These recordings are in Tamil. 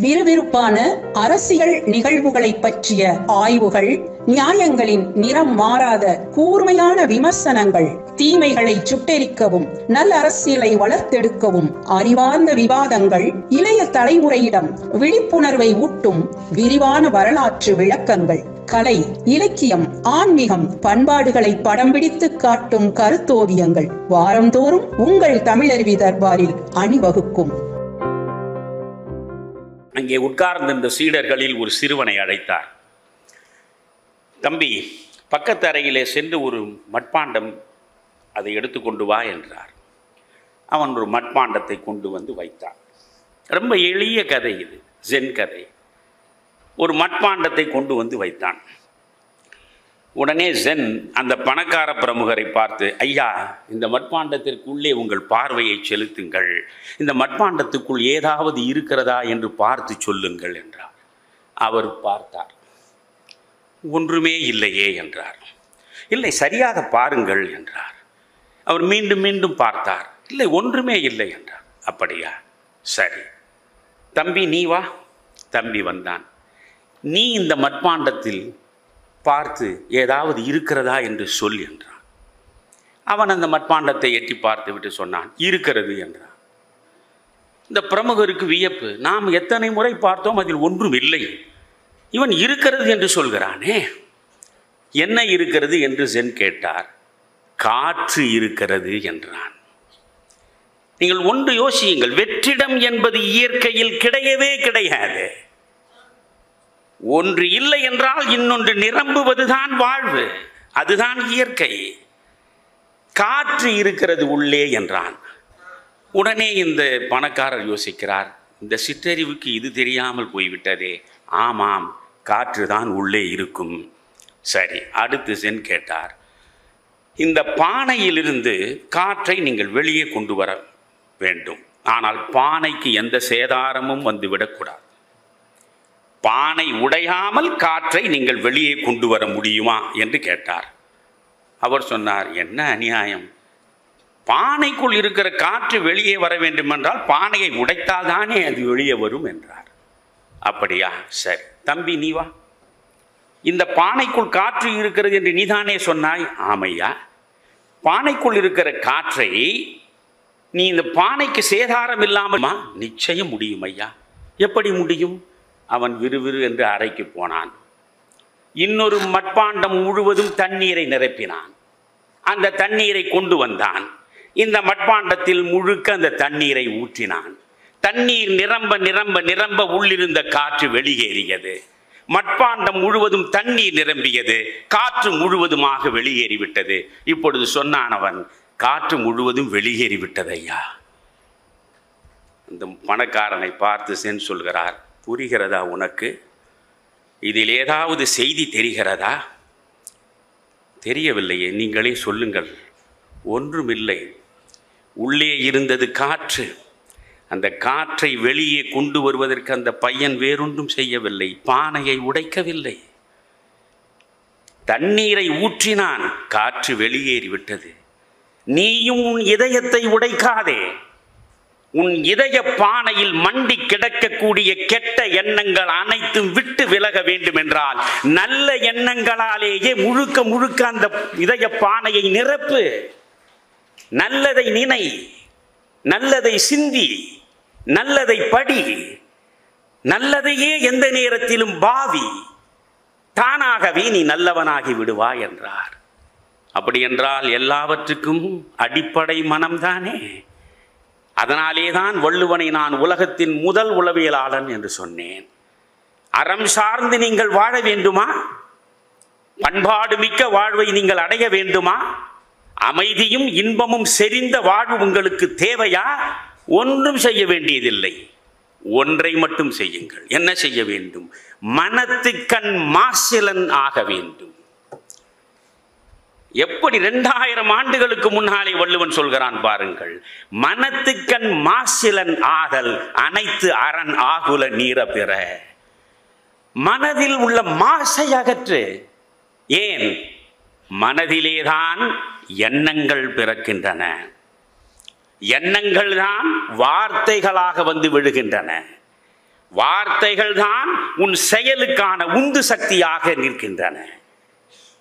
விறுவிறுப்பான அரசியல் நிகழ்வுகளை பற்றிய ஆய்வுகள், நியாயங்களின் நிறம் மாறாத கூர்மையான விமர்சனங்கள், தீமைகளை சுட்டெரிக்கவும் நல்ல அரசியலை வளர்த்தெடுக்கவும் அறிவார்ந்த விவாதங்கள், இளைய தலைமுறையிடம் விழிப்புணர்வை ஊட்டும் விரிவான வரலாற்று விளக்கங்கள், கலை, இலக்கியம், ஆன்மீகம், பண்பாடுகளை படம் பிடித்து காட்டும் கருத்தோவியங்கள் வாரந்தோறும் உங்கள் தமிழருவி தர்பாரில் அணிவகுக்கும். அங்கே உட்கார்ந்திருந்த சீடர்களில் ஒரு சிறுவனை அழைத்தார். தம்பி, பக்கத்து அறையிலே சென்று ஒரு மட்பாண்டம் அதை எடுத்துக்கொண்டு வா என்றார். அவன் ஒரு மட்பாண்டத்தை கொண்டு வந்து வைத்தான். ரொம்ப எளிய கதை இது, ஜென் கதை. ஒரு மட்பாண்டத்தை கொண்டு வந்து வைத்தான். உடனே ஜென் அந்த பணக்கார பிரமுகரை பார்த்து, ஐயா, இந்த மட்பாண்டத்திற்குள்ளே உங்கள் பார்வையை செலுத்துங்கள், இந்த மட்பாண்டத்துக்குள் ஏதாவது இருக்கிறதா என்று பார்த்து சொல்லுங்கள் என்றார். அவர் பார்த்தார். ஒன்றுமே இல்லையே என்றார். இல்லை, சரியாக பாருங்கள் என்றார். அவர் மீண்டும் மீண்டும் பார்த்தார். இல்லை, ஒன்றுமே இல்லை என்றார். அப்படியா, சரி தம்பி, நீ வா. தம்பி வந்தான். நீ இந்த மட்பாண்டத்தில் பார்த்து ஏதாவது இருக்கிறதா என்று சொல் என்றான். அவன் அந்த மட்பாண்டத்தை எட்டி பார்த்து விட்டு சொன்னான், இருக்கிறது என்றான். இந்த பிரமுகருக்கு வியப்பு. நாம் எத்தனை முறை பார்த்தோம், அதில் ஒன்றும் இல்லை. இவன் இருக்கிறது என்று சொல்கிறானே, என்ன இருக்கிறது என்று ஜென் கேட்டார். காற்று இருக்கிறது என்றான். நீங்கள் ஒன்று யோசியுங்கள், வெற்றிடம் என்பது இயற்கையில் கிடையவே கிடையாது. ஒன்று இல்லை என்றால் இன்னொன்று நிரம்புவதுதான் வாழ்வு, அதுதான் இயற்கை. காற்று இருக்கிறது உள்ளே என்றான். உடனே இந்த பணக்காரர் யோசிக்கிறார், இந்த சிற்றறிவுக்கு இது தெரியாமல் போய்விட்டதே. ஆமாம், காற்று தான் உள்ளே இருக்கும். சரி, அடுத்து சென் கேட்டார், இந்த பானையிலிருந்து காற்றை நீங்கள் வெளியே கொண்டு வர வேண்டும், ஆனால் பானைக்கு எந்த சேதாரமும் வந்துவிடக்கூடாது. பானை உடையாமல் காற்றை நீங்கள் வெளியே கொண்டு வர முடியுமா என்று கேட்டார். அவர் சொன்னார், என்ன அநியாயம், பானைக்குள் இருக்கிற காற்று வெளியே வர வேண்டும் என்றால் பானையை உடைத்தால் தானே அது வெளியே வரும் என்றார். அப்படியா, சரி தம்பி, நீ வா. இந்த பானைக்குள் காற்று இருக்கிறது என்று நீதானே சொன்னாய். ஆமையா, பானைக்குள் இருக்கிற காற்றை நீ இந்த பானைக்கு சேதாரம் இல்லாமல் நிச்சயம் முடியும் ஐயா. எப்படி முடியும்? அவன் விறுவிறு என்று அறைக்கு போனான். இன்னொரு மட்பாண்டம் முழுவதும் தண்ணீரை நிரப்பினான். அந்த தண்ணீரை கொண்டு வந்தான். இந்த மட்பாண்டத்தில் முழுக்க அந்த தண்ணீரை ஊற்றினான். தண்ணீர் நிரம்ப நிரம்ப நிரம்ப உள்ளிருந்த காற்று வெளியேறியது. மட்பாண்டம் முழுவதும் தண்ணீர் நிரம்பியது. காற்று முழுவதுமாக வெளியேறிவிட்டது. இப்பொழுது சொன்னான் அவன், காற்று முழுவதும் வெளியேறிவிட்டதையா. இந்த பணக்காரனை பார்த்து சென் சொல்கிறார், புரிகிறதா உனக்கு? இதில் ஏதாவது செய்தி தெரிகிறதா? தெரியவில்லையே, நீங்களே சொல்லுங்கள். ஒன்றுமில்லை. உள்ளே இருந்தது காற்று. அந்த காற்றை வெளியே கொண்டு வருவதற்கு அந்த பையன் வேறொன்றும் செய்யவில்லை. பானையை உடைக்கவில்லை. தண்ணீரை ஊற்றினான், காற்று வெளியேறிவிட்டது. நீயும் உன் இதயத்தை உடைக்காதே. உன் இதய பானையில் மண்டி கிடக்கக்கூடிய கெட்ட எண்ணங்கள் அனைத்தும் விட்டு விலக வேண்டும் என்றால் நல்ல எண்ணங்களாலேயே முழுக்க முழுக்க அந்த இதய பானையை நிரப்பு. நல்லதை நினை, நல்லதை சிந்தி, நல்லதை படி, நல்லதையே எந்த நேரத்திலும் பாவி. தானாகவே நீ நல்லவனாகி விடுவாய் என்றார். அப்படி என்றால் எல்லாவற்றுக்கும் அடிப்படை மனம்தானே. அதனாலேதான் வள்ளுவனை நான் உலகத்தின் முதல் உளவியலாளன் என்று சொன்னேன். அறம் சார்ந்து நீங்கள் வாழ வேண்டுமா? பண்பாடு மிக்க வாழ்வை நீங்கள் அடைய வேண்டுமா? அமைதியும் இன்பமும் செறிந்த வாழ்வு உங்களுக்கு தேவையா? ஒன்றும் செய்ய வேண்டியதில்லை. ஒன்றை மட்டும் செய்யுங்கள். என்ன செய்ய வேண்டும்? மனத்துக்கண் மாசிலன் ஆக வேண்டும். எப்படி 2000 ஆண்டுகளுக்கு முன்னாலே வள்ளுவன் சொல்கிறான் பாருங்கள். மனத்துக்கண் மாசிலன் ஆதல் அனைத்து அரண் ஆகுல நீர பிற. மனதில் உள்ள மாசை அகற்று. ஏன்? மனதிலேதான் எண்ணங்கள் பிறக்கின்றன. எண்ணங்கள் தான் வார்த்தைகளாக வந்து விழுகின்றன. வார்த்தைகள் தான் உன் செயலுக்கான உந்து சக்தியாக நிற்கின்றன.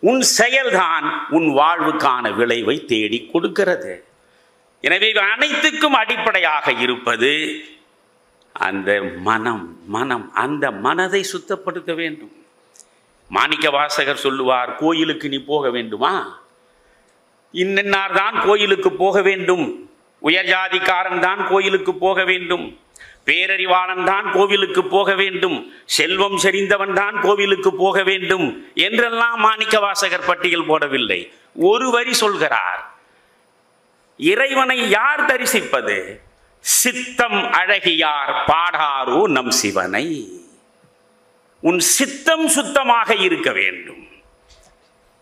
உன் செயல்தான் உன் வாழ்வுக்கான விளைவை தேடி கொடுக்கிறது. எனவே அனைத்துக்கும் அடிப்படையாக இருப்பது அந்த மனம். அந்த மனதை சுத்தப்படுத்த வேண்டும். மாணிக்க வாசகர் சொல்லுவார், கோயிலுக்கு நீ போக வேண்டுமா? இன்னார் தான் கோயிலுக்கு போக வேண்டும், உயர் ஜாதிக்காரன் தான் கோயிலுக்கு போக வேண்டும், பேரறிவாளன் தான் கோவிலுக்கு போக வேண்டும், செல்வம் செறிந்தவன் தான் கோவிலுக்கு போக வேண்டும் என்றெல்லாம் மாணிக்க வாசகர் பட்டியல் போடவில்லை. ஒரு வரி சொல்கிறார், இறைவனை யார் தரிசிப்பது? சித்தம் அழகியார் பாடாரோ நம் சிவனை. உன் சித்தம் சுத்தமாக இருக்க வேண்டும்.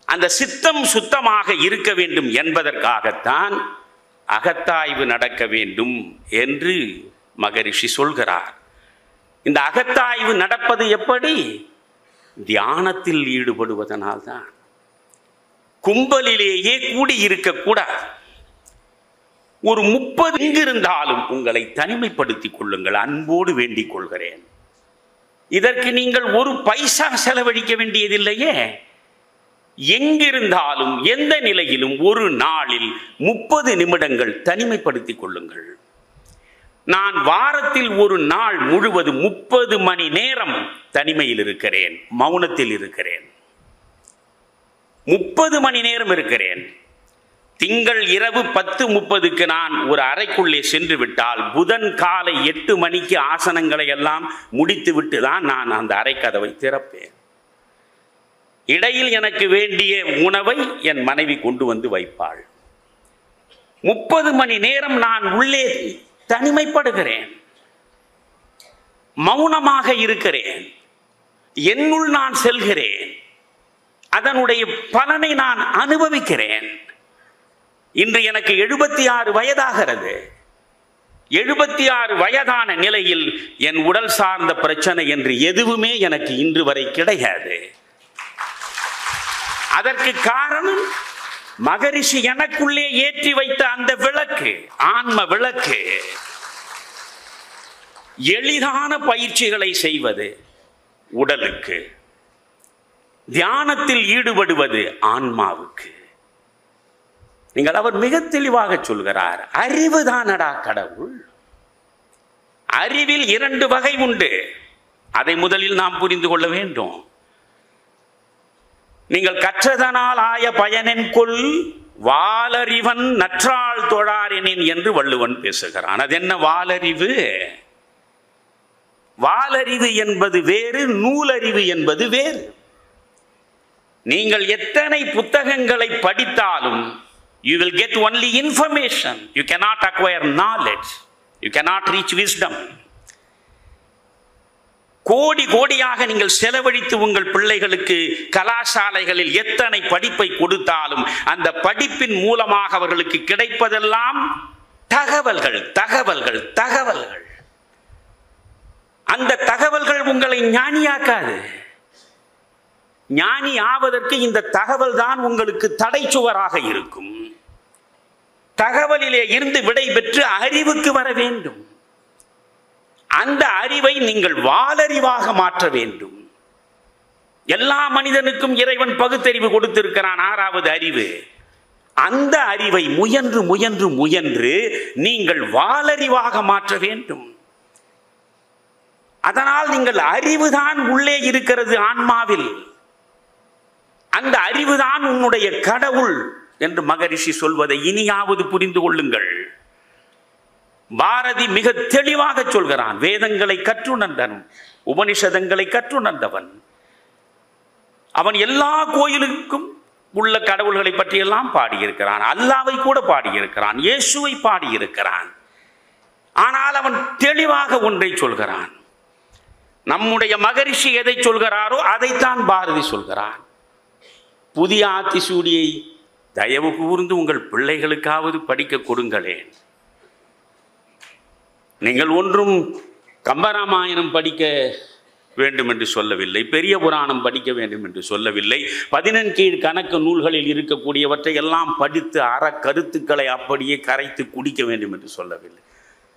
அந்த சித்தம் சுத்தமாக இருக்க வேண்டும் என்பதற்காகத்தான் அகத்தாய்வு நடக்க வேண்டும் என்று மகரிஷி சொல்கிறார். இந்த அகத்தாய்வு நடப்பது எப்படி? தியானத்தில் ஈடுபடுவதனால் தான். கும்பலிலேயே கூடியிருக்க கூடாது. ஒரு 30 எங்கிருந்தாலும் உங்களை தனிமைப்படுத்திக் கொள்ளுங்கள், அன்போடு வேண்டிக் கொள்கிறேன். இதற்கு நீங்கள் ஒரு பைசா செலவழிக்க வேண்டியதில்லையே. எங்கிருந்தாலும் எந்த நிலையிலும் ஒரு நாளில் 30 நிமிடங்கள் தனிமைப்படுத்திக் கொள்ளுங்கள். நான் வாரத்தில் ஒரு நாள் முழுவதும் 30 மணி நேரம் தனிமையில் இருக்கிறேன், மௌனத்தில் இருக்கிறேன். 30 மணி நேரம் இருக்கிறேன். திங்கள் இரவு 10:30க்கு நான் ஒரு அறைக்குள்ளே சென்று விட்டால் புதன் காலை 8 மணிக்கு ஆசனங்களை எல்லாம் முடித்து விட்டு தான் நான் அந்த அறை கதவை திறப்பேன். இடையில் எனக்கு வேண்டிய உணவை என் மனைவி கொண்டு வந்து வைப்பாள். 30 மணி நேரம் நான் உள்ளே தனிமைப்படுகிறேன், மௌனமாக இருக்கிறேன். என்னுள் நான் செல்கிறேன், அதனுடைய பலனை நான் அனுபவிக்கிறேன். இன்று எனக்கு 76 வயதாகிறது. 76 வயதான நிலையில் என் உடல் சார்ந்த பிரச்சனை என்று எதுவுமே எனக்கு இன்று வரை கிடையாது. அதற்கு காரணம் மகரிஷி எனக்குள்ளே ஏற்றி வைத்த அந்த விளக்கு, ஆன்ம விளக்கு. எளிதான பயிற்சிகளை செய்வது உடலுக்கு, தியானத்தில் ஈடுபடுவது ஆன்மாவுக்கு. நீங்கள் அவர் மிக தெளிவாக சொல்கிறார், அறிவுதானடா கடவுள். அறிவில் 2 வகை உண்டு. அதை முதலில் நாம் புரிந்து கொள்ள வேண்டும். நீங்கள் கற்றதனால் ஆய பயனென் கொல் வாலறிவன் நற்றாள் தொழாரெனின் என்று வள்ளுவன் பேசுகிறான். அது என்ன வாலறிவு? வாலறிவு என்பது வேறு, நூலறிவு என்பது வேறு. நீங்கள் எத்தனை புத்தகங்களை படித்தாலும் you will get only information. You cannot acquire knowledge. You cannot reach wisdom. கோடி கோடியாக நீங்கள் செலவழித்து உங்கள் பிள்ளைகளுக்கு கலாசாலைகளில் எத்தனை படிப்பை கொடுத்தாலும் அந்த படிப்பின் மூலமாக அவர்களுக்கு கிடைப்பதெல்லாம் தகவல்கள், தகவல்கள், தகவல்கள். அந்த தகவல்கள் உங்களை ஞானியாக்காது. ஞானி ஆவதற்கு இந்த தகவல் தான் உங்களுக்கு தடைச்சுவராக இருக்கும். தகவலிலே இருந்து விடை பெற்று அறிவுக்கு வர வேண்டும். அந்த அறிவை நீங்கள் வாலறிவாக மாற்ற வேண்டும். எல்லா மனிதனுக்கும் இறைவன் பகுத்தறிவு கொடுத்திருக்கிறான், 6வது அறிவு. அந்த அறிவை முயன்று முயன்று முயன்று நீங்கள் வாலறிவாக மாற்ற வேண்டும். அதனால் நீங்கள் அறிவுதான் உள்ளே இருக்கிறது ஆன்மாவில். அந்த அறிவுதான் உன்னுடைய கடவுள் என்று மகரிஷி சொல்வதை இனியாவது புரிந்து கொள்ளுங்கள். பாரதி மிக தெளிவாக சொல்கிறான், வேதங்களை கற்றுணர்ந்தவன், உபனிஷதங்களை கற்றுணர்ந்தவன். அவன் எல்லா கோயிலுக்கும் உள்ள கடவுள்களை பற்றியெல்லாம் பாடியிருக்கிறான், அல்லாவை கூட பாடியிருக்கிறான், இயேசுவை பாடியிருக்கிறான். ஆனால் அவன் தெளிவாக ஒன்றை சொல்கிறான். நம்முடைய மகரிஷி எதை சொல்கிறாரோ அதைத்தான் பாரதி சொல்கிறான். புதிய ஆத்திசூடியை தயவு கூர்ந்து உங்கள் பிள்ளைகளுக்காவது படிக்க கொடுங்களேன். நீங்கள் ஒன்றும் கம்பராமாயணம் படிக்க வேண்டும் என்று சொல்லவில்லை, பெரிய புராணம் படிக்க வேண்டும் என்று சொல்லவில்லை, 14 கணக்கு நூல்களில் இருக்கக்கூடியவற்றை எல்லாம் படித்து அற கருத்துக்களை அப்படியே கரைத்து குடிக்க வேண்டும் என்று சொல்லவில்லை.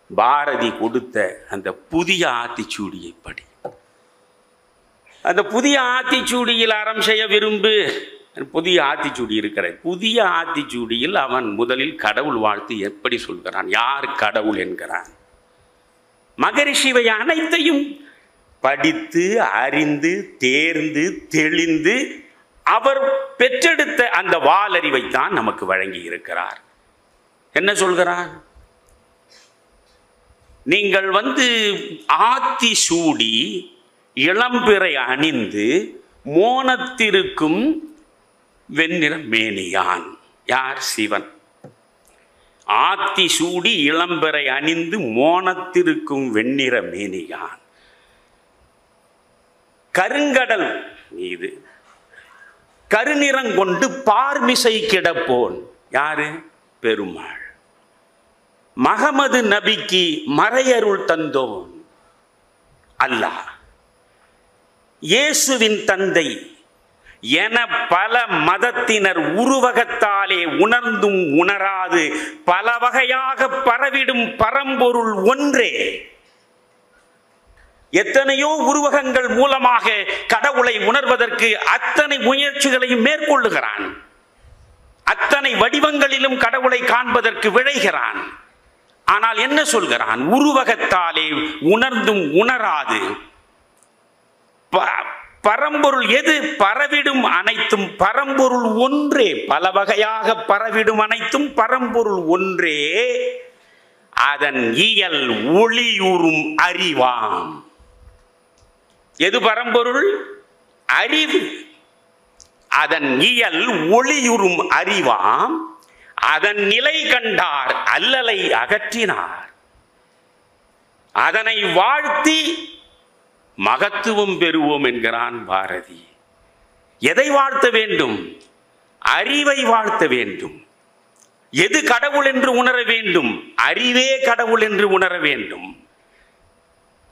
பாரதி கொடுத்த அந்த புதிய ஆத்திச்சூடியை படி. அந்த புதிய ஆத்திச்சூடியில் அறம் செய்ய விரும்பு. புதிய ஆத்திச்சூடி இருக்கிறது. புதிய ஆத்திச்சூடியில் அவன் முதலில் கடவுள் வாழ்த்து எப்படி சொல்கிறான், யார் கடவுள் என்கிறான். மகரிஷிவை அனைத்தையும் படித்து அறிந்து தேர்ந்து தெளிந்து அவர் பெற்றெடுத்த அந்த வாளறிவைத்தான் நமக்கு வழங்கி இருக்கிறார். என்ன சொல்கிறார்? நீங்கள் ஆத்தி சூடி இளம்பிறை அணிந்து மோனத்திருக்கும் வெண்ணிற மேனியான். யார்? சிவன். ஆத்தி சூடி இளம்பிறை அணிந்து மோனத்திருக்கும் வெண்ணிற மேனியான். கருங்கடல் மீது கருநிறங்கொண்டு பார்மிசை கிடப்போன். யாரு? பெருமாள். மகமது நபிக்கு மறையருள் தந்தோன் அல்லாஹ். இயேசுவின் தந்தை என பல மதத்தினர் உருவகத்தாலே உணர்ந்தும் உணராது பல வகையாக பரவிடும் பரம்பொருள் ஒன்றே. எத்தனையோ உருவகங்கள் மூலமாக கடவுளை உணர்வதற்கு அத்தனை முயற்சிகளையும் மேற்கொள்ளுகிறான். அத்தனை வடிவங்களிலும் கடவுளை காண்பதற்கு விழைகிறான். ஆனால் என்ன சொல்கிறான்? உருவகத்தாலே உணர்ந்தும் உணராது பரம்பொருள் எது? பரவிடும் அனைத்தும் பரம்பொருள் ஒன்றே. பல வகையாக பரவிடும் அனைத்தும் பரம்பொருள் ஒன்றே. அதன் இயல் ஒளியுறும் அறிவாம். எது பரம்பொருள்? அறிவு. அதன் இயல் ஒளியுறும் அறிவாம். அதன் நிலை கண்டார் அல்லலை அகற்றினார். அதனை வாழ்த்தி மகத்துவம் பெறுவோம் என்கிறான் பாரதி. எதை வாழ்த்த வேண்டும்? அறிவை வாழ்த்த வேண்டும். எது கடவுள் என்று உணர வேண்டும்? அறிவே கடவுள் என்று உணர வேண்டும்.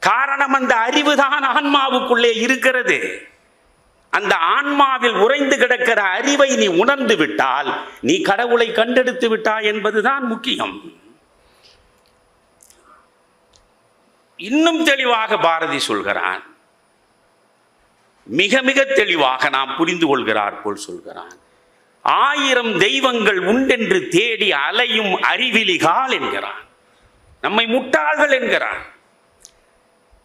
காரணம், அந்த அறிவுதான் ஆன்மாவுக்குள்ளே இருக்கிறது. அந்த ஆன்மாவில் உறைந்து கிடக்கிற அறிவை நீ உணர்ந்து விட்டால் நீ கடவுளை கண்டெடுத்து விட்டாய் என்பதுதான் முக்கியம். இன்னும் தெளிவாக பாரதி சொல்கிறான். மிக மிக தெளிவாக நாம் புரிந்து கொள்கிறார் போல் சொல்கிறான். 1000 தெய்வங்கள் உண்டென்று தேடி அலையும் அறிவிலிகால் என்கிறான். நம்மை முட்டாள்கள் என்கிறான்.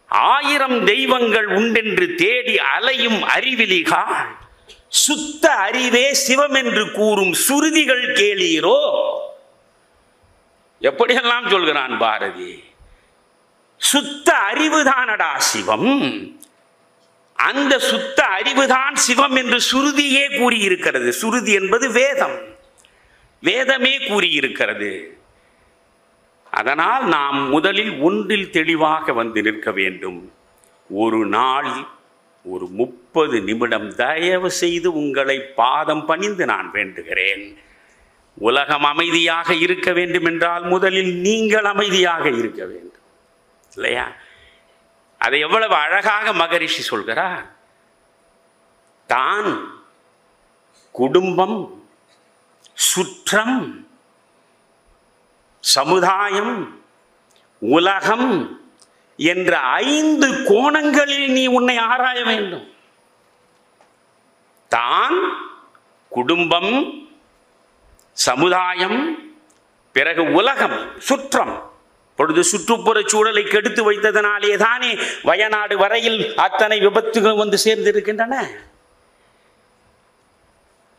1000 தெய்வங்கள் உண்டென்று தேடி அலையும் அறிவிலிகால் சுத்த அறிவே சிவம் என்று கூறும் சுருதிகள் கேளீரோ. எப்படியெல்லாம் சொல்கிறான் பாரதி. சுத்த அறிவுதானடா சிவம். அந்த சுத்த அறிவுதான் சிவம் என்று சுருதியே கூறியிருக்கிறது. சுருதி என்பது வேதம். வேதமே கூறியிருக்கிறது. அதனால் நாம் முதலில் ஒன்றில் தெளிவாக வந்து நிற்க வேண்டும். ஒரு நாளில் ஒரு 30 நிமிடம் தயவு செய்து உங்களை பாதம் பணிந்து நான் வேண்டுகிறேன். உலகம் அமைதியாக இருக்க வேண்டும் என்றால் முதலில் நீங்கள் அமைதியாக இருக்க வேண்டும், இல்லையா? அதை எவ்வளவு அழகாக மகரிஷி சொல்கிறார். தான், குடும்பம், சுற்றம், சமுதாயம், உலகம் என்ற 5 கோணங்களில் நீ உன்னை ஆராய வேண்டும். தான், குடும்பம், சமுதாயம், பிறகு உலகம், சுற்றம். பொழுது சுற்றுப்புற சூழலை கெடுத்து வைத்ததனாலே தானே வயநாடு வரையில் அத்தனை விபத்துகள் வந்து சேர்ந்திருக்கின்றன.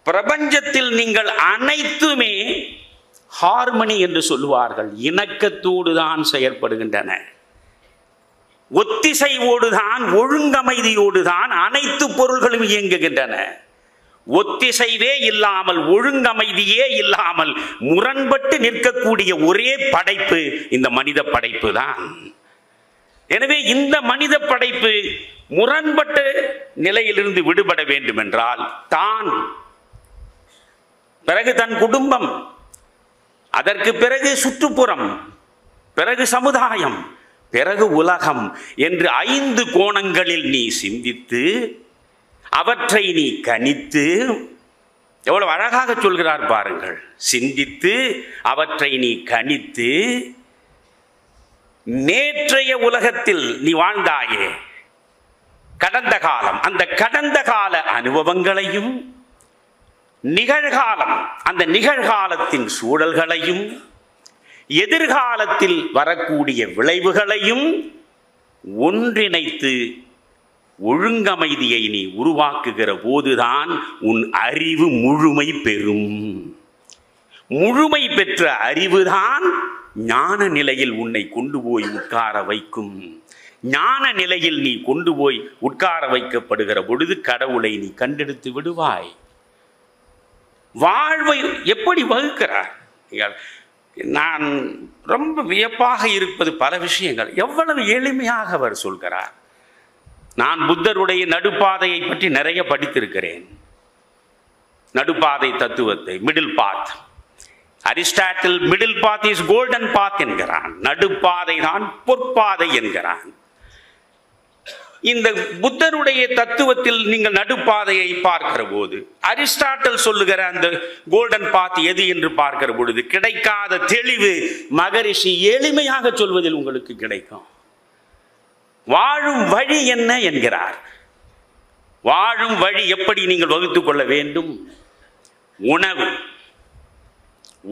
பிரபஞ்சத்தில் நீங்கள் அனைத்துமே ஹார்மனி என்று சொல்லுவார்கள். இணக்கத்தோடு தான் செயற்படுகின்றன. ஒத்திசைவோடுதான், ஒழுங்கமைதியோடுதான் அனைத்து பொருள்களும் இயங்குகின்றன. ஒத்திசைவே இல்லாமல், ஒழுங்கமைதியே இல்லாமல் முரண்பட்டு நிற்கக்கூடிய ஒரே படைப்பு இந்த மனித படைப்பு தான். எனவே இந்த மனித படைப்பு முரண்பட்ட நிலையிலிருந்து விடுபட வேண்டும் என்றால் தான், பிறகு தன் குடும்பம், அதற்கு பிறகு சுற்றுப்புறம், பிறகு சமுதாயம், பிறகு உலகம் என்று 5 கோணங்களில் நீ சிந்தித்து அவற்றை நீ கணித்து, எவ்வளவு அழகாக சொல்கிறார் பாருங்கள். சிந்தித்து அவற்றை நீ கணித்து நேற்றைய உலகத்தில் நீ வாழ்ந்தாயே கடந்த காலம், அந்த கடந்த கால அனுபவங்களையும் நிகழ்காலம், அந்த நிகழ்காலத்தின் சூழல்களையும் எதிர்காலத்தில் வரக்கூடிய விளைவுகளையும் ஒன்றிணைத்து ஒழுங்கமைதியை நீ உருவாக்குகிற போதுதான் உன் அறிவு முழுமை பெறும். முழுமை பெற்ற அறிவுதான் ஞான நிலையில் உன்னை கொண்டு போய் உட்கார வைக்கும். ஞான நிலையில் நீ கொண்டு போய் உட்கார வைக்கப்படுகிற பொழுது கடவுளை நீ கண்டெடுத்து விடுவாய். வாழ்வை எப்படி வகுக்கிறார்? நான் ரொம்ப வியப்பாக இருப்பது பல விஷயங்கள். எவ்வளவு எளிமையாக அவர் சொல்கிறார். நான் புத்தருடைய நடுப்பாதையை பற்றி நிறைய படித்திருக்கிறேன். நடுப்பாதை தத்துவத்தை, middle path. Aristotle middle path is golden path என்கிறான். நடுப்பாதை தான் பொற்பாதை என்கிறான். இந்த புத்தருடைய தத்துவத்தில் நீங்கள் நடுப்பாதையை பார்க்கிற போது அரிஸ்டாட்டில் சொல்லுகிற அந்த கோல்டன் பாத் எது என்று பார்க்கிற பொழுது கிடைக்காத தெளிவு மகரிஷி எளிமையாக சொல்வதில் உங்களுக்கு கிடைக்கும். வாழும் வழி என்ன என்கிறார். வாழும் வழி எப்படி நீங்கள் வகுத்துக் கொள்ள வேண்டும்? உணவு,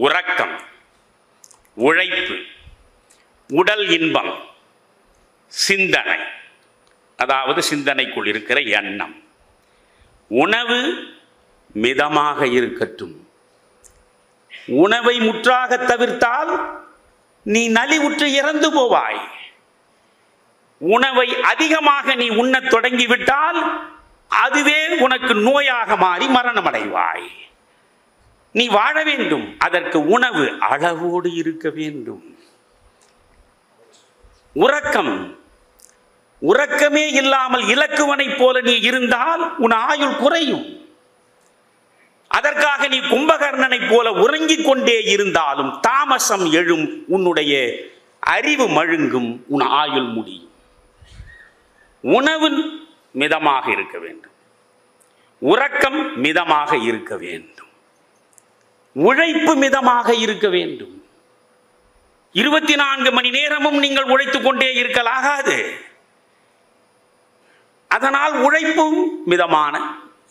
உறக்கம், உழைப்பு, உடல் இன்பம், சிந்தனை, அதாவது சிந்தனைக்குள் இருக்கிற எண்ணம். உணவு மிதமாக இருக்கட்டும். உணவை முற்றாக தவிர்த்தால் நீ நலிவுற்று இறந்து போவாய். உணவை அதிகமாக நீ உண்ணத் தொடங்கிவிட்டால் அதுவே உனக்கு நோயாக மாறி மரணம் அடைவாய். நீ வாழ வேண்டும். அதற்கு உணவு அளவோடு இருக்க வேண்டும். உறக்கம், உறக்கமே இல்லாமல் இலக்குவனை போல நீ இருந்தால் உன் ஆயுள் குறையும். அதற்காக நீ கும்பகர்ணனை போல உறங்கிக் கொண்டே இருந்தாலும் தாமசம் எழும், உன்னுடைய அறிவு மழுங்கும், உன் ஆயுள் முடியும். உணவு மிதமாக இருக்க வேண்டும். உறக்கம் மிதமாக இருக்க வேண்டும். உழைப்பு மிதமாக இருக்க வேண்டும். 24 மணி நேரமும் நீங்கள் உழைத்துக் கொண்டே இருக்கலாகாது. அதனால் உழைப்பும் மிதமான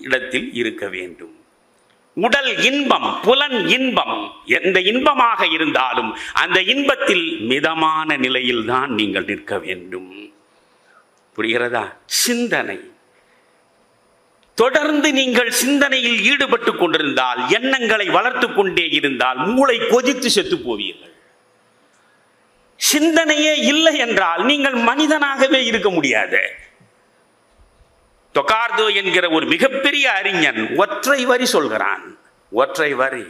இடத்தில் இருக்க வேண்டும். உடல் இன்பம், புலன் இன்பம், எந்த இன்பமாக இருந்தாலும் அந்த இன்பத்தில் மிதமான நிலையில் தான் நீங்கள் நிற்க வேண்டும். புரிகிறதா? சிந்தனை, தொடர்ந்து நீங்கள் சிந்தனையில் ஈடுபட்டு கொண்டிருந்தால், எண்ணங்களை வளர்த்து கொண்டே இருந்தால் மூளை கொதித்து செத்து போவீர்கள். சிந்தனையே இல்லை என்றால் நீங்கள் மனிதனாகவே இருக்க முடியாது. தொகார்தோ என்கிற ஒரு மிகப்பெரிய அறிஞன் ஒற்றை வரி சொல்கிறான். ஒற்றை வரி.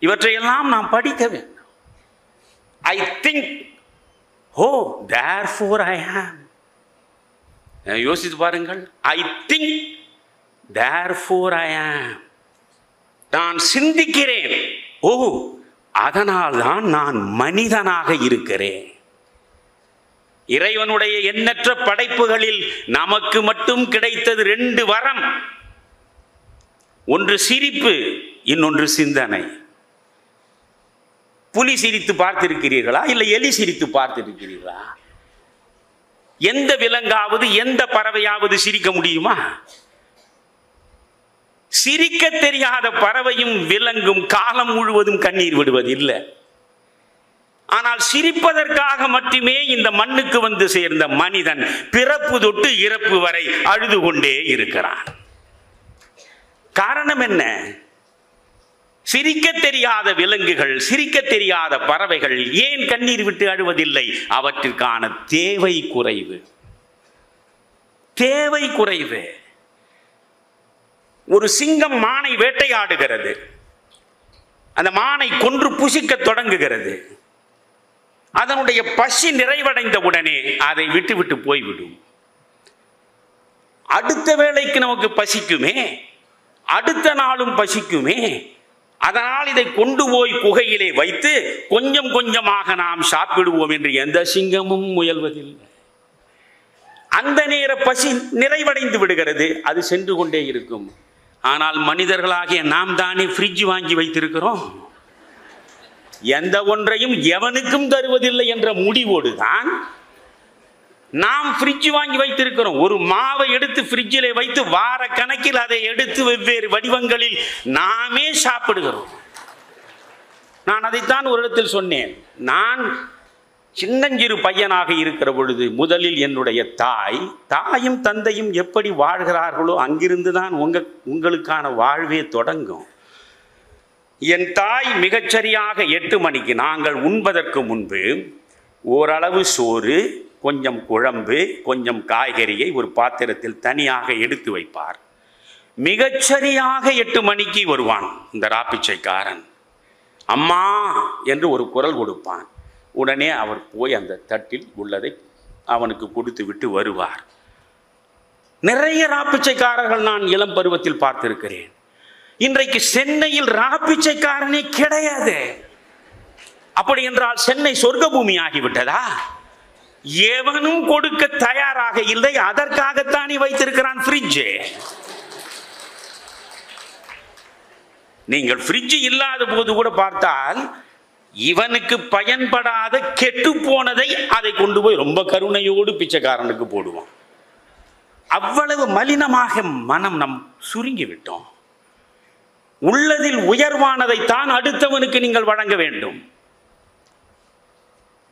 இவற்றையெல்லாம் நாம் படிக்க வேண்டும். I think, oh therefore I am. யோசித்து பாருங்கள். I think therefore I am. நான் சிந்திக்கிறேன், ஓ அதனால் தான் நான் மனிதனாக இருக்கிறேன். இறைவனுடைய எண்ணற்ற படைப்புகளில் நமக்கு மட்டும் கிடைத்தது 2 வரம். ஒன்று சிரிப்பு, இன்னொன்று சிந்தனை. புலி சிரித்து பார்த்திருக்கிறீர்களா? இல்லை எலி சிரித்து பார்த்திருக்கிறீர்களா? எந்த விலங்காவது எந்த பறவையாவது சிரிக்க முடியுமா? சிரிக்க தெரியாத பறவையும் விலங்கும் காலம் முழுவதும் கண்ணீர் விடுவது இல்லை. ஆனால் சிரிப்பதற்காக மட்டுமே இந்த மண்ணுக்கு வந்து சேர்ந்த மனிதன் பிறப்பு தொட்டு இறப்பு வரை அழுது கொண்டே இருக்கிறான். காரணம் என்ன? சிரிக்க தெரியாத விலங்குகள், சிரிக்க தெரியாத பறவைகள் ஏன் கண்ணீர் விட்டு அழுவதில்லை? அவற்றிற்கான தேவை குறைவு. தேவை குறைவு. ஒரு சிங்கம் மானை வேட்டையாடுகிறது. அந்த மானை கொன்று புசிக்க தொடங்குகிறது. அதனுடைய பசி நிறைவடைந்த உடனே அதை விட்டு விட்டு போய்விடும். அடுத்த வேளைக்கு நமக்கு பசிக்குமே, அடுத்த நாளும் பசிக்குமே. அதனால் இதை கொண்டு போய் குகையிலே வைத்து கொஞ்சம் கொஞ்சமாக நாம் சாப்பிடுவோம் என்று எந்த சிங்கமும் முயல்வதில்லை. அந்த நேர பசி நிறைவடைந்து விடுகிறது, அது சென்று கொண்டே இருக்கும். ஆனால் மனிதர்களாகிய நாம் தானே ஃப்ரிட்ஜ் வாங்கி வைத்திருக்கிறோம். எந்த ஒன்றையும் எவனுக்கும் தருவதில்லை என்ற முடிவோடு தான் நாம் ஃப்ரிட்ஜ் வாங்கி வைத்திருக்கிறோம். ஒரு மாவை எடுத்து ஃப்ரிட்ஜில் வைத்து வார கணக்கில் அதை எடுத்து வெவ்வேறு வடிவங்களில் நாமே சாப்பிடுகிறோம். நான் அதைத்தான் ஒரு இடத்தில் சொன்னேன். நான் சின்னஞ்சிறு பையனாக இருக்கிற பொழுது முதலில் என்னுடைய தாயும் தந்தையும் எப்படி வாழ்கிறார்களோ அங்கிருந்து தான் உங்களுக்கான வாழ்வே தொடங்கும். என் தாய் மிகச்சரியாக 8 மணிக்கு நாங்கள் உண்பதற்கு முன்பு ஓரளவு சோறு, கொஞ்சம் குழம்பு, கொஞ்சம் காய்கறியை ஒரு பாத்திரத்தில் தனியாக எடுத்து வைப்பார். மிகச்சரியாக 8 மணிக்கு வருவான் இந்த ராப்பிச்சைக்காரன். அம்மா என்று ஒரு குரல் கொடுப்பான். உடனே அவர் போய் அந்த தட்டில் உள்ளதை அவனுக்கு கொடுத்து விட்டு வருவார். நிறைய ராப்பிச்சைக்காரர்கள் நான் இளம் பருவத்தில் பார்த்திருக்கிறேன். இன்றைக்கு சென்னையில் ராப்பிச்சைக்காரனே கிடையாது. அப்படி என்றால் சென்னை சொர்க்க பூமி ஆகிவிட்டதா? எவனும் கொடுக்க தயாராக இல்லை. அதற்காகத்தானே வைத்திருக்கிறான் ஃப்ரிட்ஜ். நீங்கள் ஃப்ரிட்ஜ் இல்லாத போது கூட பார்த்தால் இவனுக்கு பயன்படாத கெட்டு போனதை அதை கொண்டு போய் ரொம்ப கருணையோடு பிச்சைக்காரனுக்கு போடுவான். அவ்வளவு மலினமாக மனம் நம் சுருங்கி விட்டோம். உள்ளதில் உயர்வானதை தான் அடுத்தவனுக்கு நீங்கள் வழங்க வேண்டும்.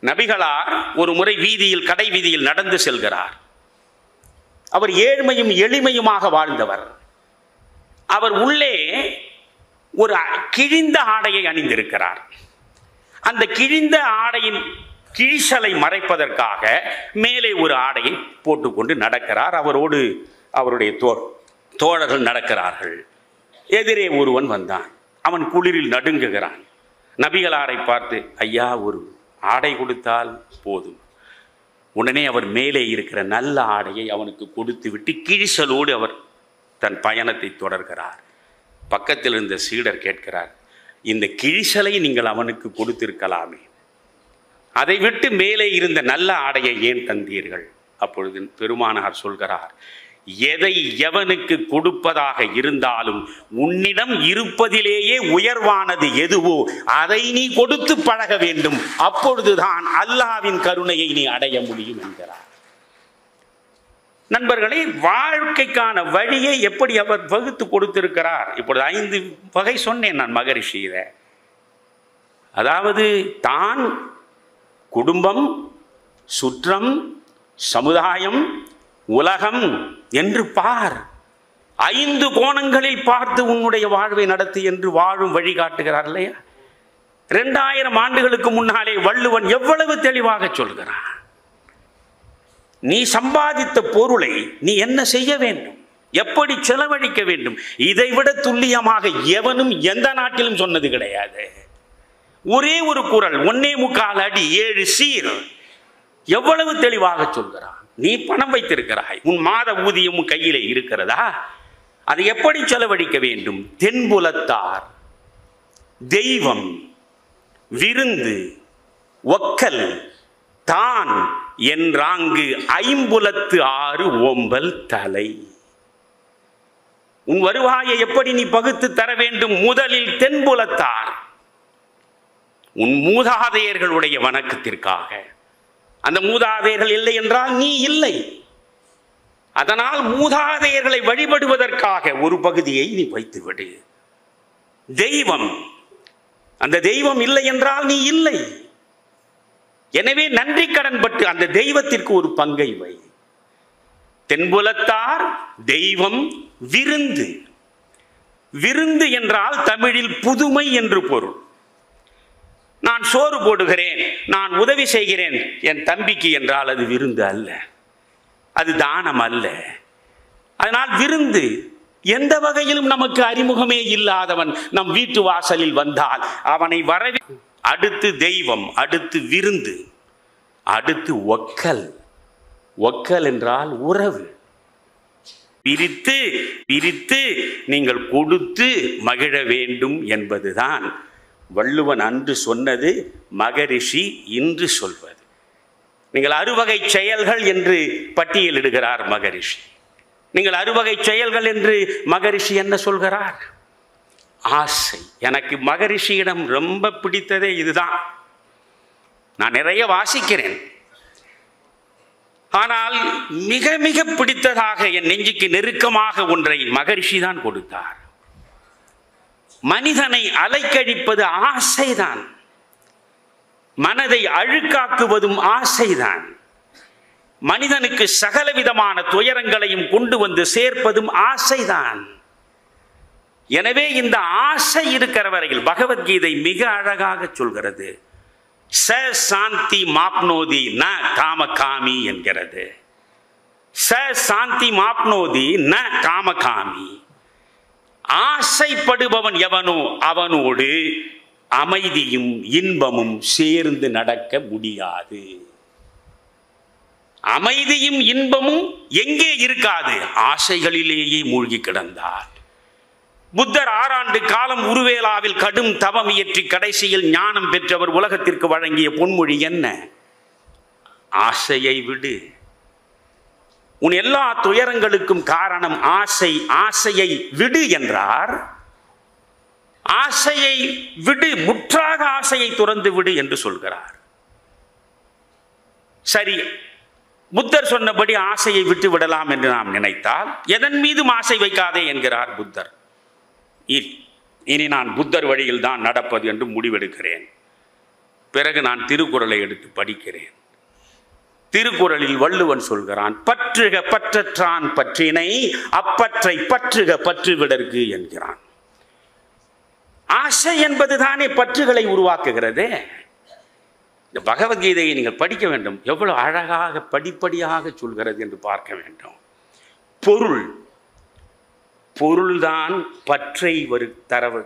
நபிகளார் ஒரு முறை வீதியில், கடை வீதியில் நடந்து செல்கிறார். அவர் ஏழ்மையும் எளிமையுமாக வாழ்ந்தவர். அவர் உள்ளே ஒரு கிழிந்த ஆடையை அணிந்திருக்கிறார். அந்த கிழிந்த ஆடையின் கிழிசலை மறைப்பதற்காக மேலே ஒரு ஆடையை போட்டுக்கொண்டு நடக்கிறார். அவரோடு அவருடைய தோழர்கள் நடக்கிறார்கள். எதிரே ஒருவன் வந்தான். அவன் குளிரில் நடுங்குகிறான். நபிகளாரை பார்த்து, ஐயா, ஒரு ஆடை கொடுத்தால் போதும். உடனே அவர் மேலே இருக்கிற நல்ல ஆடையை அவனுக்கு கொடுத்து விட்டு கிழிசலோடு அவர் தன் பயணத்தை தொடர்கிறார். பக்கத்தில் இருந்த சீடர் கேட்கிறார், இந்த கிழிசலை நீங்கள் அவனுக்கு கொடுத்திருக்கலாமே, அதை விட்டு மேலே இருந்த நல்ல ஆடையை ஏன் தந்தீர்கள்? அப்பொழுது பெருமானார் சொல்கிறார், எதை எவனுக்கு கொடுப்பதாக இருந்தாலும் உன்னிடம் இருப்பதிலேயே உயர்வானது எதுவோ அதை நீ கொடுத்து பழக வேண்டும். அப்பொழுதுதான் அல்லாஹ்வின் கருணையை நீ அடைய முடியும் என்கிறார். நண்பர்களே, வாழ்க்கைக்கான வழியை எப்படி அவர் வகுத்து கொடுத்திருக்கிறார். இப்பொழுது 5 வகை சொன்னேன் நான் மகரிஷியில. அதாவது தான், குடும்பம், சுற்றம், சமுதாயம், உலகம் என்று பார். 5 கோணங்களில் பார்த்து உன்னுடைய வாழ்வை நடத்து என்று வாழும் வழிகாட்டுகிறார் இல்லையா? 2000 ஆண்டுகளுக்கு முன்னாலே வள்ளுவன் எவ்வளவு தெளிவாக சொல்கிறான். நீ சம்பாதித்த பொருளை நீ என்ன செய்ய வேண்டும், எப்படி செலவழிக்க வேண்டும், இதைவிட துல்லியமாக எவனும் எந்த நாட்டிலும் சொன்னது கிடையாது. ஒரே ஒரு குறள், 1.25 அடி 7 சீர், எவ்வளவு தெளிவாக சொல்கிறான். நீ பணம் வைத்திருக்கிறாய், உன் மாத ஊதியம் கையிலே இருக்கிறதா, அதை எப்படி செலவழிக்க வேண்டும்? தென்புலத்தார், தெய்வம், விருந்து, ஒக்கல், தான் என்றாங்கு 5புலத்து 6 ஓம்பல் தலை. உன் வருவாயை எப்படி நீ பகுத்து தர வேண்டும்? முதலில் தென்புலத்தார், உன் மூதாதையர்களுடைய வணக்கத்திற்காக. அந்த மூதாதையர்கள் இல்லை என்றால் நீ இல்லை. அதனால் மூதாதையர்களை வழிபடுவதற்காக ஒரு பகுதியை நீ வைத்துவிடு. தெய்வம், அந்த தெய்வம் இல்லை என்றால் நீ இல்லை. எனவே நன்றி கடன் பட்டு அந்த தெய்வத்திற்கு ஒரு பங்கை வை. தென்புலத்தார், தெய்வம், விருந்து. விருந்து என்றால் தமிழில் புதுமை என்று பொருள். நான் சோறு போடுகிறேன், நான் உதவி செய்கிறேன் என் தம்பிக்கு என்றால் அது விருந்து அல்ல, அது தானம் அல்ல. அதனால் விருந்து, எந்த வகையிலும் நமக்கு அறிமுகமே இல்லாதவன் நம் வீட்டு வாசலில் வந்தால் அவனை வரவே. அடுத்து தெய்வம், அடுத்து விருந்து, அடுத்து ஒக்கல். ஒக்கல் என்றால் உறவு. பிரித்து பிரித்து நீங்கள் கொடுத்து மகிழ வேண்டும் என்பதுதான் வள்ளுவன் அன்று சொன்னது, மகரிஷி இன்று சொல்வது. நீங்கள் 6 செயல்கள் என்று ஆசை. எனக்கு மகரிஷியிடம் ரொம்ப பிடித்ததே இதுதான். நான் நிறைய வாசிக்கிறேன், ஆனால் மிக மிக பிடித்ததாக என் நெஞ்சுக்கு நெருக்கமாக ஒன்றை மகரிஷி தான் கொடுத்தார். மனிதனை அலைக்கழிப்பது ஆசைதான், மனதை அழுக்காக்குவதும் ஆசைதான், மனிதனுக்கு சகலவிதமான துயரங்களையும் கொண்டு வந்து சேர்ப்பதும் ஆசைதான். எனவே இந்த ஆசை இருக்கிற வரையில் பகவத்கீதை மிக அழகாக சொல்கிறது, ச சாந்தி மாப்னோதி ந காமகாமி என்கிறது. ச சாந்தி மாப்னோதி ந காமகாமி. ஆசைப்படுபவன் எவனோ அவனோடு அமைதியும் இன்பமும் சேர்ந்து நடக்க முடியாது. அமைதியும் இன்பமும் எங்கே இருக்காது? ஆசைகளிலேயே மூழ்கி கிடந்தார். புத்தர் 6 ஆண்டு காலம் உருவேலாவில் கடும் தவம் இயற்றி கடைசியில் ஞானம் பெற்றவர் உலகத்திற்கு வழங்கிய பொன்மொழி என்ன? ஆசையை விடு. உன் எல்லா துயரங்களுக்கும் காரணம் ஆசை. ஆசையை விடு என்றார். ஆசையை விடு, முற்றாக ஆசையை துறந்து விடு என்று சொல்கிறார். சரி, புத்தர் சொன்னபடி ஆசையை விட்டு விடலாம் என்று நாம் நினைத்தால் எதன் மீதும் ஆசை வைக்காதே என்கிறார் புத்தர். இனி நான் புத்தர் வழியில் தான் நடப்பது என்று முடிவெடுக்கிறேன். பிறகு நான் திருக்குறளை எடுத்து படிக்கிறேன். திருக்குறளில் வள்ளுவன் சொல்கிறான், பற்றுக பற்றற்றான் பற்றினை அப்பற்றை பற்றுக பற்றுவிடற்கு என்கிறான். ஆசை என்பது தானே பற்றுகளை உருவாக்குகிறது. இந்த பகவத்கீதையை நீங்கள் படிக்க வேண்டும். எவ்வளவு அழகாக படிப்படியாக சொல்கிறது என்று பார்க்க வேண்டும். பொருள்தான் பற்றை தரவு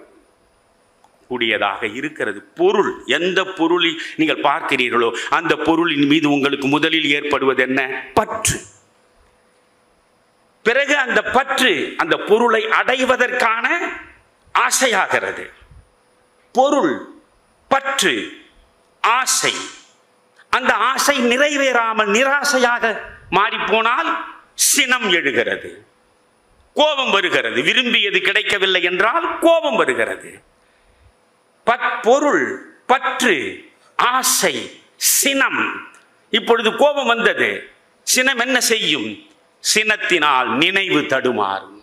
கூடியதாக இருக்கிறது. பொருள், எந்த பொருளை நீங்கள் பார்க்கிறீர்களோ அந்த பொருளின் மீது உங்களுக்கு முதலில் ஏற்படுவது என்ன? பற்று. பிறகு அந்த பற்று அந்த பொருளை அடைவதற்கான ஆசையாகிறது. பொருள், பற்று, ஆசை. அந்த ஆசை நிறைவேறாமல் நிராசையாக மாறிப்போனால் சினம் எழுகிறது, கோபம் வருகிறது. விரும்பியது கிடைக்கவில்லை என்றால் கோபம் வருகிறது. பொருள், பற்று, ஆசை, சினம். இப்பொழுது கோபம் வந்தது. சினம் என்ன செய்யும்? சினத்தினால் நினைவு தடுமாறும்.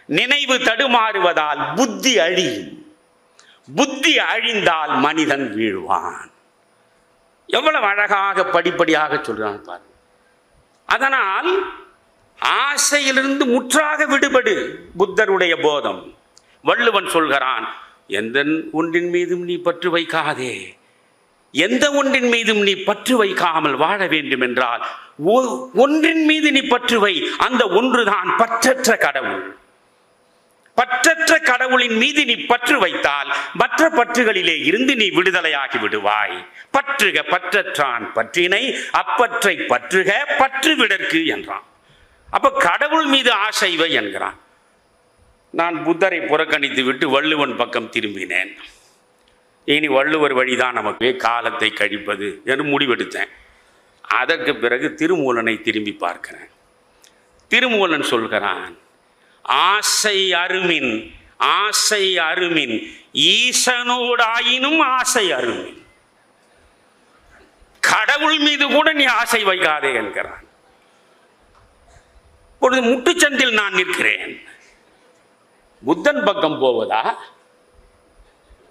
நினைவு தடுமாறுவதால் புத்தி அழியும். புத்தி அழிந்தால் மனிதன் வீழ்வான். எவ்வளவு அழகாக படிப்படியாக சொல்றான் பாரு. அதனால் ஆசையிலிருந்து முற்றாக விடுபடு, புத்தருடைய போதம். வள்ளுவன் சொல்கிறான், எந்த ஒன்றின் மீதும் நீ பற்று வைக்காதே. எந்த ஒன்றின் மீதும் நீ பற்று வைக்காமல் வாழ வேண்டும் என்றால் ஒன்றின் மீது நீ பற்று வை. அந்த ஒன்றுதான் பற்றற்ற கடவுள். பற்றற்ற கடவுளின் மீது நீ பற்று வைத்தால் மற்ற பற்றுகளிலே இருந்து நீ விடுதலையாகி விடுவாய். பற்றுக பற்றற்றான் பற்றினை அப்பற்றை பற்றுக பற்றுவிடற்கு என்றான். அப்ப கடவுள் மீது ஆசை வை என்கிறான். நான் புத்தரை புறக்கணித்து விட்டு வள்ளுவன் பக்கம் திரும்பினேன். இனி வள்ளுவர் வழிதான் நமக்கு காலத்தை கழிப்பது என்று முடிவெடுத்தேன். அதற்கு பிறகு திருமூலனை திரும்பி பார்க்கிறேன். திருமூலன் சொல்கிறான், ஆசை அருமின் ஆசை அருமின் ஈசனோடாயினும் ஆசை அருமின். கடவுள் மீது கூட நீ ஆசை வைக்காதே என்கிறான். இப்பொழுது முட்டுச்சந்தில் நான் நிற்கிறேன். புத்தன் பக்கம் போவதா,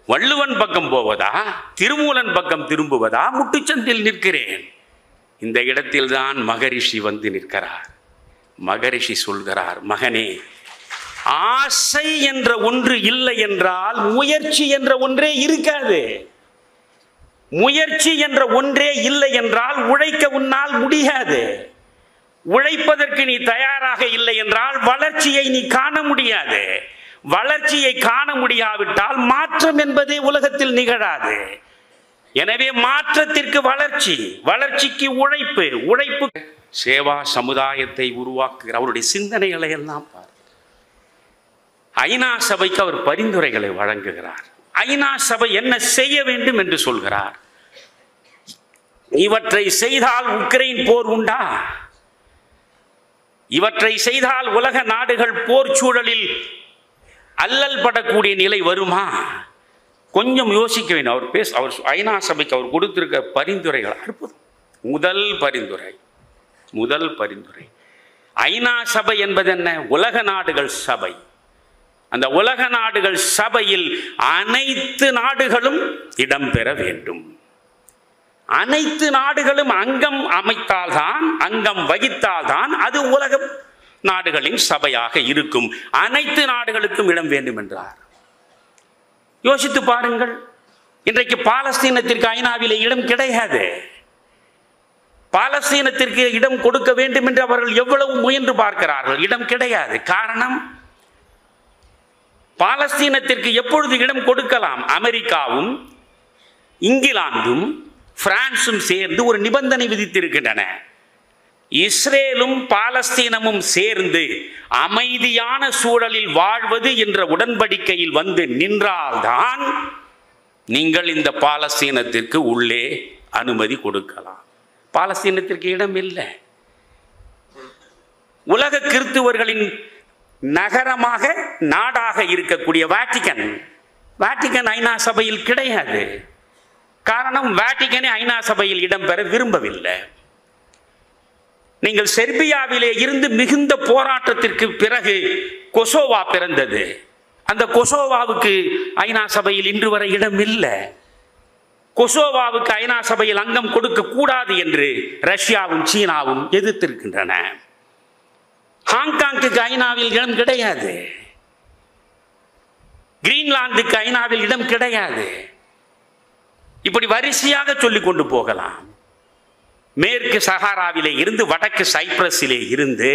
வள்ளுவன் பக்கம் போவதா, திருமூலன் பக்கம் திரும்புவதா? முட்டுச்சந்தில் நிற்கிறேன். இந்த இடத்தில் தான் மகரிஷி வந்து நிற்கிறார். மகரிஷி சொல்கிறார், மகனே, ஆசை என்ற ஒன்று இல்லை என்றால் முயற்சி என்ற ஒன்றே இருக்காது. முயற்சி என்ற ஒன்றே இல்லை என்றால் உழைக்க உன்னால் முடியாது. உழைப்பதற்கு நீ தயாராக இல்லை என்றால் வளர்ச்சியை நீ காண முடியாது. வளர்ச்சியை காண முடியாவிட்டால் மாற்றம் என்பதே உலகத்தில் நிகழாது. எனவே மாற்றத்திற்கு வளர்ச்சி, வளர்ச்சிக்கு உழைப்பு, உழைப்பு சேவா சமுதாயத்தை உருவாக்குகிற அவருடைய சிந்தனைகளை எல்லாம் பார். ஐநா சபைக்கு அவர் பரிந்துரைகளை வழங்குகிறார். ஐநா சபை என்ன செய்ய வேண்டும் என்று சொல்கிறார். இவற்றை செய்தால் உக்ரைன் போர் உண்டா? இவற்றை செய்தால் உலக நாடுகள் போர் சூழலில் அல்லல் படக்கூடிய நிலை வருமா? கொஞ்சம் யோசிக்க வேண்டும். அவர் ஐநா சபைக்கு அவர் கொடுத்திருக்க பரிந்துரைகள் அற்புதம். முதல் பரிந்துரை ஐநா சபை என்பது என்ன? உலக நாடுகள் சபை. அந்த உலக நாடுகள் சபையில் அனைத்து நாடுகளும் இடம்பெற வேண்டும். அனைத்து நாடுகளும் அங்கம் அமைத்தால்தான், அங்கம் வகித்தால்தான் அது உலக நாடுகளின் சபையாக இருக்கும். அனைத்து நாடுகளுக்கும் இடம் வேண்டும் என்றார். யோசித்து பாருங்கள். இன்றைக்கு பாலஸ்தீனத்திற்கு ஐநாவிலே இடம் கிடையாது. பாலஸ்தீனத்திற்கு இடம் கொடுக்க வேண்டும் என்று அவர்கள் எவ்வளவு முயன்று பார்க்கிறார்கள், இடம் கிடையாது. காரணம், பாலஸ்தீனத்திற்கு எப்பொழுது இடம் கொடுக்கலாம்? அமெரிக்காவும் இங்கிலாந்தும் பிரான்சும் சேர்ந்து ஒரு நிபந்தனை விதித்திருக்கின்றன. இஸ்ரேலும் பாலஸ்தீனமும் சேர்ந்து அமைதியான சூழலில் வாழ்வது என்ற உடன்படிக்கையில் வந்து நின்றால்தான் நீங்கள் இந்த பாலஸ்தீனத்திற்கு உள்ளே அனுமதி கொடுக்கலாம். பாலஸ்தீனத்திற்கு இடம் இல்லை. உலக கிறிஸ்துவர்களின் நகரமாக, நாடாக இருக்கக்கூடிய வாட்டிகன் ஐநா சபையில் கிடையாது. காரணம், வாட்டிகனே ஐநா சபையில் இடம்பெற விரும்பவில்லை. நீங்கள் செர்பியாவிலே இருந்து மிகுந்த போராட்டத்திற்கு பிறகு கொசோவா பிறந்தது. அந்த கொசோவாவுக்கு ஐநா சபையில் இன்று வரை இடம் இல்லை. கொசோவாவுக்கு ஐநா சபையில் அங்கம் கொடுக்க கூடாது என்று ரஷ்யாவும் சீனாவும் எதிர்த்திருக்கின்றன. ஹாங்காங்குக்கு ஐநாவில் இடம் கிடையாது. கிரீன்லாந்துக்கு ஐநாவில் இடம் கிடையாது. இப்படி வரிசையாக சொல்லிக் கொண்டு போகலாம். மேற்கு சஹாராவிலே இருந்து வடக்கு சைப்ரஸிலே இருந்து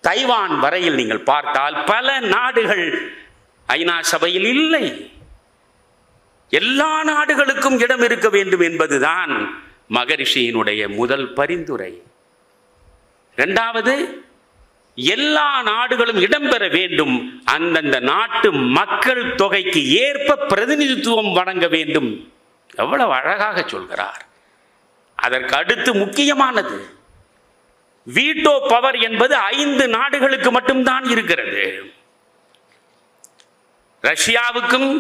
தைவான் வரையில் நீங்கள் பார்த்தால் பல நாடுகள் ஐநா சபையில் இல்லை. எல்லா நாடுகளுக்கும் இடம் இருக்க வேண்டும் என்பதுதான் மகரிஷியினுடைய முதல் பரிந்துரை. இரண்டாவது, எல்லா நாடுகளும் இடம்பெற வேண்டும். அந்தந்த நாட்டு மக்கள் தொகைக்கு ஏற்ப பிரதிநிதித்துவம் வழங்க வேண்டும். எவ்வளவு அழகாக சொல்கிறார். அதற்கு அடுத்து முக்கியமானது, வீட்டோ பவர் என்பது 5 நாடுகளுக்கு மட்டும்தான் இருக்கிறது. ரஷ்யாவுக்கும்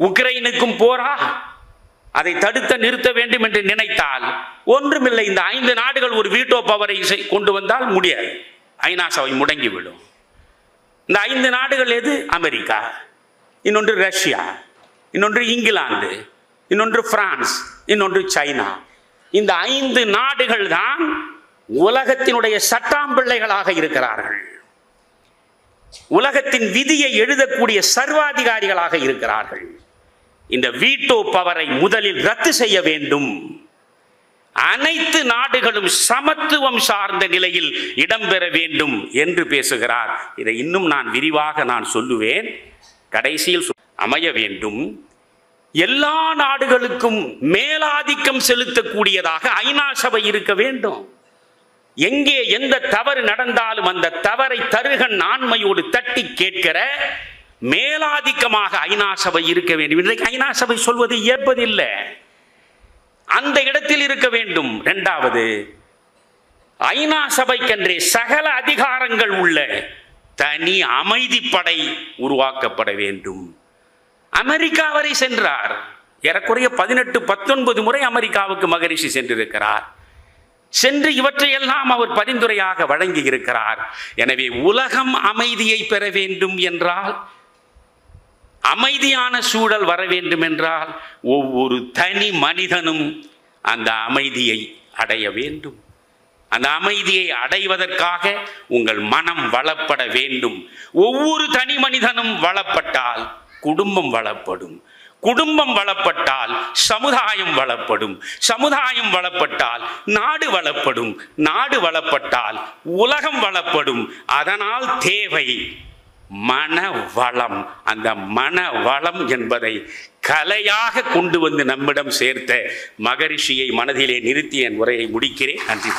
உக்ரைனுக்கும் போரா, அதை தடுத்த நிறுத்த வேண்டும் என்று நினைத்தால் ஒன்றுமில்லை. இந்த 5 நாடுகள் ஒரு வீட்டோ பவரை கொண்டு வந்தால் முடியாது, ஐநா சபை முடங்கிவிடும். இந்த 5 நாடுகள் எது? அமெரிக்கா, இன்னொன்று ரஷ்யா, இன்னொன்று இங்கிலாந்து, இன்னொன்று பிரான்ஸ், இன்னொன்று சைனா. இந்த 5 நாடுகள் தான் உலகத்தினுடைய சட்டாம்பிள்ளைகளாக இருக்கிறார்கள். உலகத்தின் விதியை எழுதக்கூடிய சர்வாதிகாரிகளாக இருக்கிறார்கள். இந்த வீட்டோ பவரை முதலில் ரத்து செய்ய வேண்டும். அனைத்து நாடுகளும் சமத்துவம் சார்ந்த நிலையில் இடம்பெற வேண்டும் என்று பேசுகிறார். இதை இன்னும் நான் விரிவாக சொல்லுவேன். கடைசியில் அமைய வேண்டும். எல்லா நாடுகளுக்கும் மேலாதிக்கம் செலுத்தக்கூடியதாக ஐநா சபை இருக்க வேண்டும். எங்கே எந்த தவறு நடந்தாலும் அந்த தவறை தருகன் ஆண்மையோடு தட்டி கேட்கிற மேலாதிக்கமாக ஐநா சபை இருக்க வேண்டும். இன்றைக்கு ஐநா சபை சொல்வதை ஏற்பதில்லை, அந்த இடத்தில் இருக்க வேண்டும். இரண்டாவது, ஐநா சபைக்கென்றே சகல அதிகாரங்கள் உள்ள தனி அமைதிப்படை உருவாக்கப்பட வேண்டும். அமெரிக்கா வரை சென்றார். ஏறக்குறைய 18-19 முறை அமெரிக்காவுக்கு மகரிஷி சென்றிருக்கிறார். சென்று இவற்றையெல்லாம் அவர் பரிந்துரையாக வழங்கி இருக்கிறார். எனவே உலகம் அமைதியை பெற வேண்டும் என்றால், அமைதியான சூழல் வர வேண்டும் என்றால், ஒவ்வொரு தனி மனிதனும் அந்த அமைதியை அடைய வேண்டும். அந்த அமைதியை அடைவதற்காக உங்கள் மனம் வளப்பட வேண்டும். ஒவ்வொரு தனி மனிதனும் வளப்பட்டால் குடும்பம் வளப்படும். குடும்பம் வளப்பட்டால் சமுதாயம் வளப்படும். சமுதாயம் வளப்பட்டால் நாடு வளப்படும். நாடு வளப்பட்டால் உலகம் வளப்படும். அதனால் தேவை மனவளம். அந்த மனவளம் என்பதை கலையாக கொண்டு வந்து நம்மிடம் சேர்த்த மகரிஷியை மனதிலே நிறுத்தி என் உரையை முடிக்கிறேன். நன்றி.